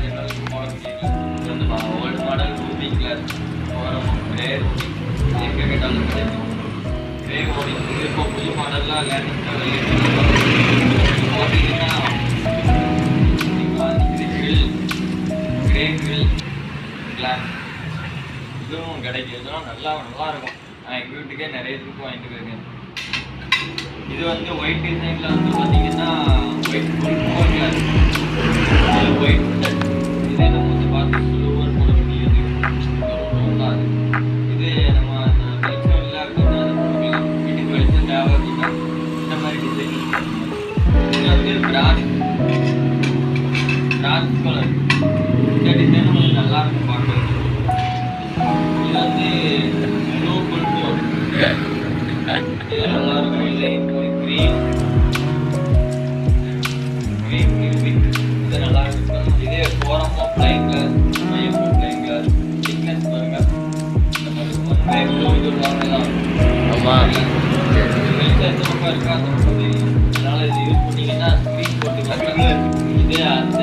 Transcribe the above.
General model கேட்கல. இது வந்து ஓல்டு மாடல் ரூபி கிளாஸ் ஓரம் கிரே எங்கே கேட்டாலும் கிடைக்கும். கிரே ஓடி இப்போ புது மாடல்லாம் லேட்டஸ்ட்டாக பார்த்தீங்கன்னா கிரில் கிரே கிரில் கிளாஸ் இதுவும் கிடைக்கும். இதெல்லாம் நல்லா இருக்கும். நான் எங்கள் வீட்டுக்கே நிறைய தூக்கம் வாங்கிட்டு இருக்கேன். இது வந்து ஒயிட் டிசைனில் வந்து பார்த்தீங்கன்னா ஒயிட் ஃபுல் கிளாஸ் ஒயிட் இது நம்ம வந்து பார்த்து ஸ்லோவர் போட முடியாது. இது நம்ம வெளிச்சம் இல்லை அப்படின்னா வீட்டுக்கு வெளிச்சம் தேவை அப்படின்னா இந்த மாதிரி டிசைன். இது வந்து பிராஸ் கலர். இந்த டிசைன் கொஞ்சம் நல்லா இருக்கும் பார்க்குறது. இது வந்து ப்ளூ ஃபுல் டோன். இது நல்லா இருக்கும். இல்லை க்ரீன் இது நல்லா இருக்கும். இதே போகிறப்போ பிளைன் கிளாஸ் மையப்போ பிளைன் கிளாஸ் திக்னஸ் பாருங்க. இந்த மாதிரி இது வாங்கலாம். ஆமாம் வெளிச்சம் எந்த பக்கம் இருக்கா அந்த பக்கம் தெரியும். அதனால் இது யூஸ் பண்ணிங்கன்னா ஸ்க்ரீன் போட்டுக்கலாம். இதே அந்த